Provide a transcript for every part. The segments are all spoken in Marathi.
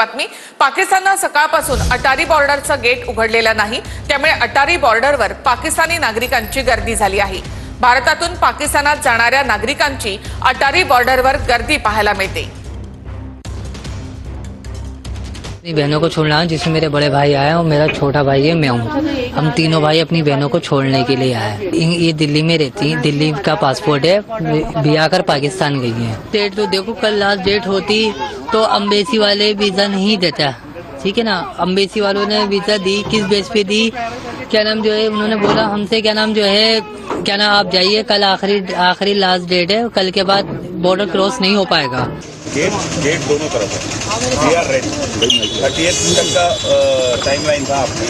बातमी पाकिस्ताननं सकाळपासून अटारी बॉर्डरचं गेट उघडलेलं नाही, त्यामुळे अटारी बॉर्डरवर पाकिस्तानी नागरिकांची गर्दी झाली आहे। भारतातून पाकिस्तानात जाणाऱ्या नागरिकांची अटारी बॉर्डरवर गर्दी पाहायला मिळते। अपनी बहनों को छोड़ना है, जिसमें मेरे बड़े भाई आए और मेरा छोटा भाई है, मैं हूँ। हम तीनों भाई अपनी बहनों को छोड़ने के लिए आए। ये दिल्ली में रहती है, दिल्ली का पासपोर्ट है, ब्याह कर पाकिस्तान गई है। डेट तो देखो, कल लास्ट डेट होती तो अम्बेसी वाले वीजा नहीं देता, ठीक है ना। अम्बेसी वालों ने वीजा दी, किस बेस पे दी, क्या नाम जो है, उन्होंने बोला हमसे क्या नाम जो है, क्या नाम आप जाइए, कल आखिरी लास्ट डेट है, कल के बाद बॉर्डर क्रॉस नहीं हो पाएगा। गेट दोनों तरफ है, वी आर रेडी। 30th तक का टाइमलाइन था आपने,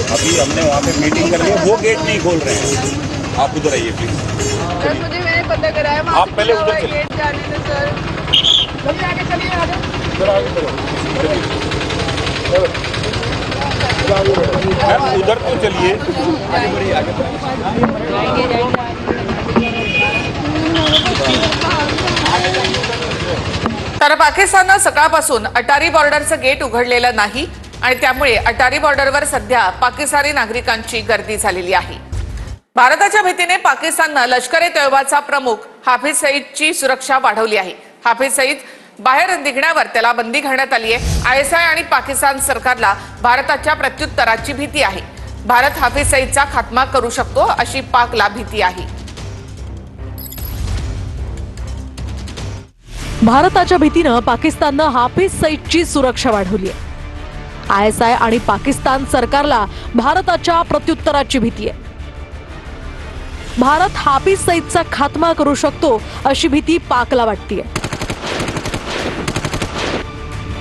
अभी हमने वहाँ पे मीटिंग कर ली, वो गेट नहीं खोल रहे हैं। आप उधर आइए प्लीज। सर मुझे मैंने पता कराया, आप पहले उधर चलिए, गेट जाने दो सर। चलिए आगे, चलिए आगे, उधर आगे चलो, मैम उधर तो चलिए, आगे बढ़िए, आगे तर पाकिस्ताननं सकाळपासून अटारी बॉर्डरचं गेट उघडलेलं नाही आणि त्यामुळे अटारी बॉर्डरवर सध्या पाकिस्तानी नागरिकांची गर्दी झालेली आहे। भारताच्या भीतीने पाकिस्ताननं लष्कर-ए-तोयबाचा प्रमुख हाफिज सईदची सुरक्षा वाढवली आहे। हाफिज सईद बाहेर निघण्यावर त्याला बंदी घालण्यात आली आहे। आयएसआय आणि पाकिस्तान सरकारला भारताच्या प्रत्युत्तराची भीती आहे। भारत हाफिज सईदचा खात्मा करू शकतो अशी पाकला भीती आहे। भारताच्या भीतीनं पाकिस्ताननं हाफिज सईदची सुरक्षा वाढवली आहे। आयएसआय आणि पाकिस्तान सरकारला भारताच्या प्रत्युत्तराची भीती आहे। भारत हाफिज सईदचा खात्मा करू शकतो अशी भीती पाकला वाटतेय।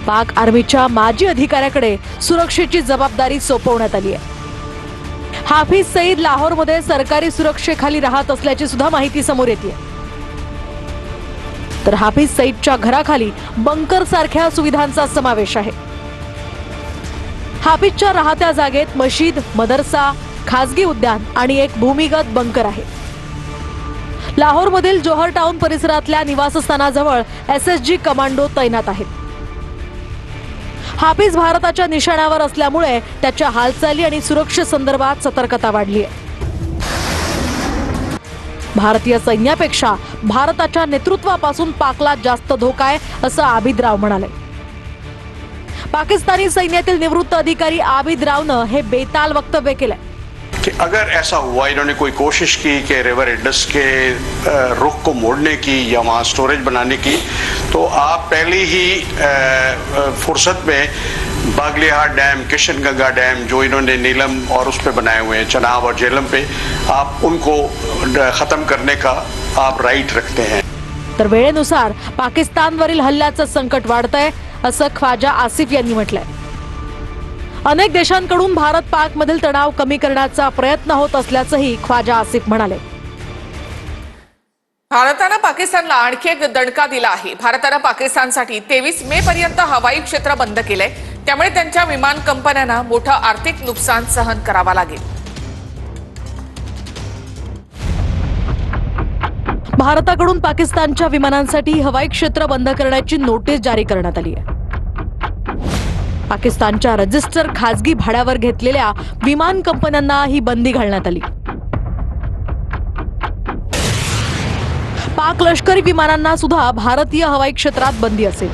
पाक आर्मीच्या माजी अधिकाऱ्याकडे सुरक्षेची जबाबदारी सोपवण्यात आली आहे। हाफिज सईद लाहोरमध्ये सरकारी सुरक्षेखाली राहत असल्याची सुद्धा माहिती समोर येते। तर हाफिज सईदच्या घराखाली बंकर सारख्या सुविधांचा समावेश आहे। हाफिजच्या राहत्या जागेत मशीद, मदरसा, खासगी उद्यान आणि एक भूमिगत बंकर आहे। लाहोरमधील जोहर टाउन परिसरातल्या निवासस्थानाजवळ एसएसजी कमांडो तैनात आहेत। हाफिज भारताच्या निशाण्यावर असल्यामुळे त्याच्या हालचाली आणि सुरक्षेसंदर्भात सतर्कता वाढली आहे। भारतीय सैन्यापेक्षा भारताच्या नेतृत्वापासून पाकला जास्त धोका आहे असं आबिद राव म्हणाले। पाकिस्तानी सैन्यातील निवृत्त अधिकारी आबिद रावनं हे बेताल वक्तव्य केलंय कि अगर ऐसा हुआ, इन्होंने कोई कोशिश की कि रिवर इंडस के रुख को मोड़ने की या वहाँ स्टोरेज बनाने की, तो आप पहले ही फुर्सत में बागलिहार डैम, किशनगंगा डैम जो इन्होंने नीलम और उस पे बनाए हुए हैं, चनाब और झेलम पे, आप उनको खत्म करने का आप राइट रखते हैं। तर वेळेनुसार पाकिस्तानवरील हल्ल्याचं संकट वाढतंय असं ख्वाजा आसिफ यांनी म्हटलंय। अनेक देशांकडून भारत पाक मधील तणाव कमी करण्याचा प्रयत्न होत असल्याचंही ख्वाजा आसिफ म्हणाले। भारतानं पाकिस्तानला आणखी एक दणका दिला आहे। भारतानं पाकिस्तानसाठी 23 मे पर्यंत हवाई क्षेत्र बंद केलंय, त्यामुळे त्यांच्या विमान कंपन्यांना मोठं आर्थिक नुकसान सहन करावं लागेल। भारताकडून पाकिस्तानच्या विमानांसाठी हवाई क्षेत्र बंद करण्याची नोटीस जारी करण्यात आली आहे। पाकिस्तानच्या रजिस्टर खासगी भाड्यावर घेतलेल्या विमान कंपन्यांना ही बंदी घालण्यात आली। पाक लष्करी विमानांना सुद्धा भारतीय हवाई क्षेत्रात बंदी असेल।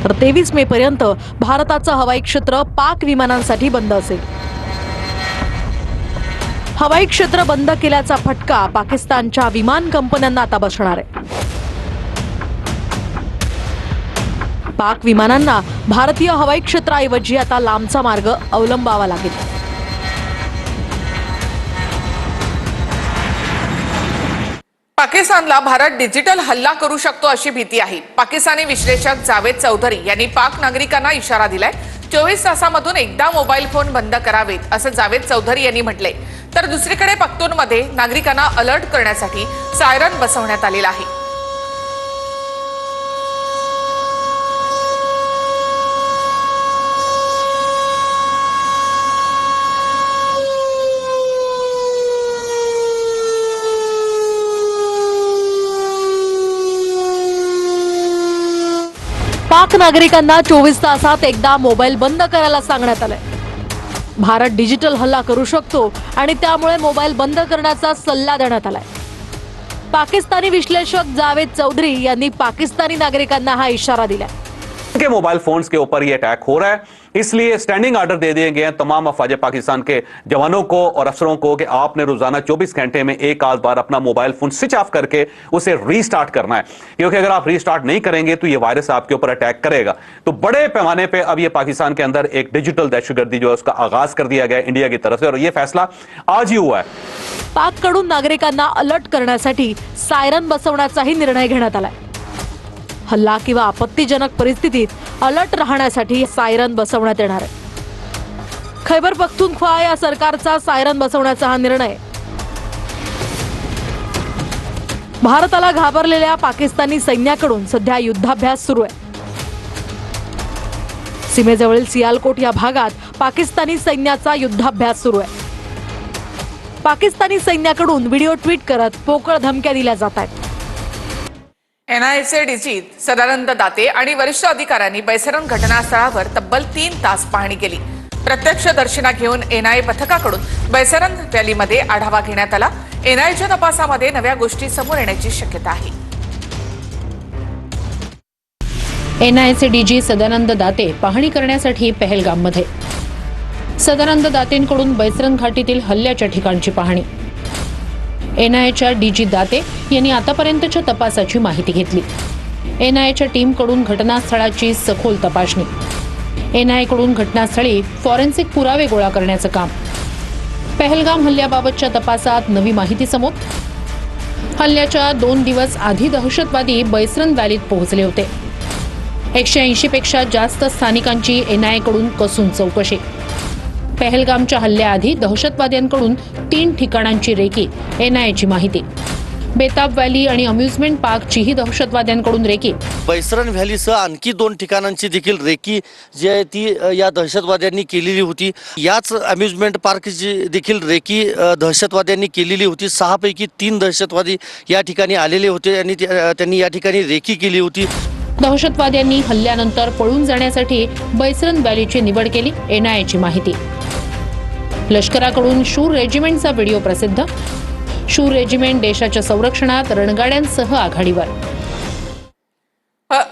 तर 23 मे पर्यंत भारताचं हवाई क्षेत्र पाक विमानांसाठी बंद असेल। हवाई क्षेत्र बंद केल्याचा फटका पाकिस्तानच्या विमान कंपन्यांना आता बसणार आहे। पाक विमानांना भारतीय हवाई क्षेत्राऐवजी आता लांबचा मार्ग अवलंबावा लागेल। पाकिस्तानला भारत डिजिटल हल्ला करू शकतो अशी भीती आहे। पाकिस्तानी विश्लेषक जावेद चौधरी यांनी पाक नागरिकांना इशारा दिलाय। 24 तासांमधून एकदा मोबाईल फोन बंद करावेत असं जावेद चौधरी यांनी म्हटलंय। तर दुसरीकडे पख्तूनमध्ये नागरिकांना अलर्ट करण्यासाठी सायरन बसवण्यात आलेला आहे। पाक नागरिकांना 24 तासात एकदा मोबाईल बंद करायला सांगण्यात आलंय. भारत डिजिटल हल्ला करू शकतो आणि त्यामुळे मोबाईल बंद करण्याचा सल्ला देण्यात आलाय. पाकिस्तानी विश्लेषक जावेद चौधरी यांनी पाकिस्तानी नागरिकांना हा इशारा दिलाय. के मोबाइल फोन्स के ऊपर ये अटैक हो रहा है, इसलिए स्टैंडिंग ऑर्डर दे दिए गए हैं तमाम अफवाज पाकिस्तान के जवानों को और अफसरों को कि आपने रोजाना 24 घंटे में एक आध बार अपना मोबाइल फोन स्विच ऑफ करके उसे रीस्टार्ट करना है, क्योंकि अगर आप रीस्टार्ट नहीं करेंगे तो ये वायरस आपके ऊपर अटैक करेगा. तो बड़े पैमाने पर अब ये पाकिस्तान के अंदर एक डिजिटल दहशतगर्दी जो है उसका आगाज कर दिया गया इंडिया की तरफ से, और ये फैसला आज ही हुआ है. पाककडून नागरिकांना अलर्ट करण्यासाठी सायरन बसवण्याचाही निर्णय घेण्यात आलाय. हल्ला किंवा आपत्तीजनक परिस्थितीत अलर्ट राहण्यासाठी सायरन बसवण्यात येणार आहे. खैबर पख्तूनख्वा या सरकारचा सायरन बसवण्याचा हा निर्णय भारताला घाबरलेल्या पाकिस्तानी सैन्याकडून सध्या युद्धाभ्यास सुरू आहे. सीमेजवळील सियालकोट या भागात पाकिस्तानी सैन्याचा युद्धाभ्यास सुरू आहे. पाकिस्तानी सैन्याकडून व्हिडिओ ट्विट करत पोकळ धमक्या दिल्या जात आहेत. एनआयएचे डीजी सदानंद दाते आणि वरिष्ठ अधिकाऱ्यांनी बैसरण घटनास्थळावर तब्बल 3 तास पाहणी केली. प्रत्यक्षदर्शींना घेऊन एनआयए पथकाकडून बैसरण व्हॅलीमध्ये आढावा घेण्यात आला. एनआयएच्या तपासामध्ये नव्या गोष्टी समोर येण्याची शक्यता आहे. एनआयएचे डीजी सदानंद दाते पाहणी करण्यासाठी पहलगाममध्ये. सदानंद दातेंकडून बैसरण घाटीतील हल्ल्याच्या ठिकाणची पाहणी. एनआयएच्या डीजी दाते यांनी आतापर्यंतच्या तपासाची माहिती घेतली. एनआयएच्या टीमकडून घटनास्थळाची सखोल तपासणी. एनआयएकडून घटनास्थळी फॉरेन्सिक पुरावे गोळा करण्याचं काम. पहलगाम हल्ल्याबाबतच्या तपासात नवी माहिती समोर. हल्ल्याच्या 2 दिवस आधी दहशतवादी बैसरण व्हॅलीत पोहोचले होते. 180 पेक्षा जास्त स्थानिकांची एनआयएकडून कसून चौकशी. पहलगामच्या हल्ल्याआधी दहशतवाद्यांकडून 3 ठिकाणांची रेकी. एनआयएची माहिती. बेताब व्हॅली आणि अम्युजमेंट पार्कचीही दहशतवाद्यांकडून रेकी. बैसरण व्हॅलीसह आणखी 2 ठिकाणांची देखील रेकी जी आहे ती या दहशतवाद्यांनी केलेली होती. याच अम्युजमेंट पार्कची देखील रेकी दहशतवाद्यांनी केलेली होती. 6 पैकी 3 दहशतवादी या ठिकाणी आलेले होते आणि त्यांनी या ठिकाणी रेकी केली होती. दहशतवाद्यांनी हल्ल्यानंतर पळून जाण्यासाठी बैसरण व्हॅलीची निवड केली. एनआयएची माहिती. लष्कराकडून शूर रेजिमेंटचा व्हिडिओ प्रसिद्ध. शूर रेजिमेंट देशाच्या संरक्षणात रणगाड्यांसह आघाडीवर.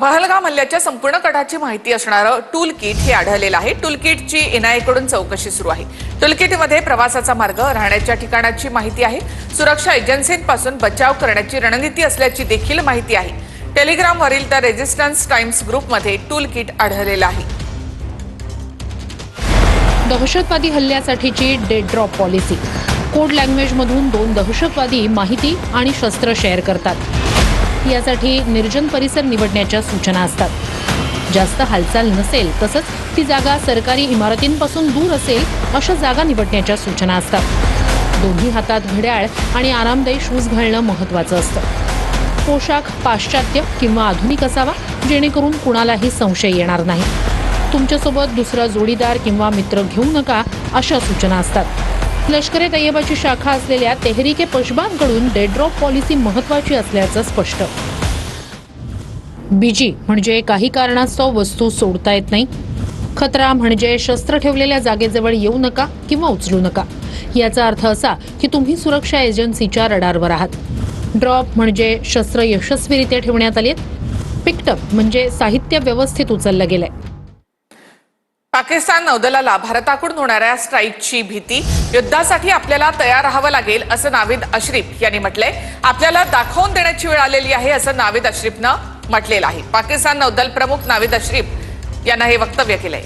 पहलगाम हल्ल्याच्या संपूर्ण कटाची माहिती असणारं टूल किट हे आढळलेलं आहे. टूल किटची एनआयएकडून चौकशी सुरू आहे. टूल किटमध्ये प्रवासाचा मार्ग, राहण्याच्या ठिकाणाची माहिती आहे. सुरक्षा एजन्सींपासून बचाव करण्याची रणनीती असल्याची देखील माहिती आहे. टेलिग्रामवरील द रेजिस्टन्स टाइम्स ग्रुपमध्ये टूल किट आढळलेलं आहे. दहशतवादी हल्ल्यासाठीची डेड ड्रॉप पॉलिसी. कोड लँग्वेजमधून 2 दहशतवादी माहिती आणि शस्त्र शेअर करतात. यासाठी निर्जन परिसर निवडण्याच्या सूचना असतात. जास्त हालचाल नसेल तसंच ती जागा सरकारी इमारतींपासून दूर असेल अशा जागा निवडण्याच्या सूचना असतात. दोन्ही हातात घड्याळ आणि आरामदायी शूज घालणं महत्त्वाचं असतं. पोशाख पाश्चात्य किंवा आधुनिक असावा जेणेकरून कुणालाही संशय येणार नाही. तुमच्यासोबत दुसरा जोडीदार किंवा मित्र घेऊ नका अशा सूचना असतात. लष्कर-ए तैयबाची शाखा असलेल्या तेहरीके पशबांकडून डेड ड्रॉप पॉलिसी महत्त्वाची असल्याचं स्पष्ट. बीजी म्हणजे काही कारणास्तव वस्तू सोडता येत नाही. खतरा म्हणजे शस्त्र ठेवलेल्या जागेजवळ येऊ नका किंवा उचलू नका. याचा अर्थ असा की तुम्ही सुरक्षा एजन्सीच्या रडारवर आहात. ड्रॉप म्हणजे शस्त्र यशस्वीरित्या ठेवण्यात आले. पिकटअप म्हणजे साहित्य व्यवस्थित उचललं गेलंय. पाकिस्तान नौदलाला भारताकडून होणाऱ्या स्ट्राईकची भीती. युद्धासाठी आपल्याला तयार राहावं लागेल असं नाविद अशरीफ यांनी म्हटलंय. आपल्याला दाखवून देण्याची वेळ आलेली आहे असं नाविद अशरीफनं म्हटलेलं आहे. पाकिस्तान नौदल प्रमुख नाविद अशरीफ यांना हे वक्तव्य केलंय.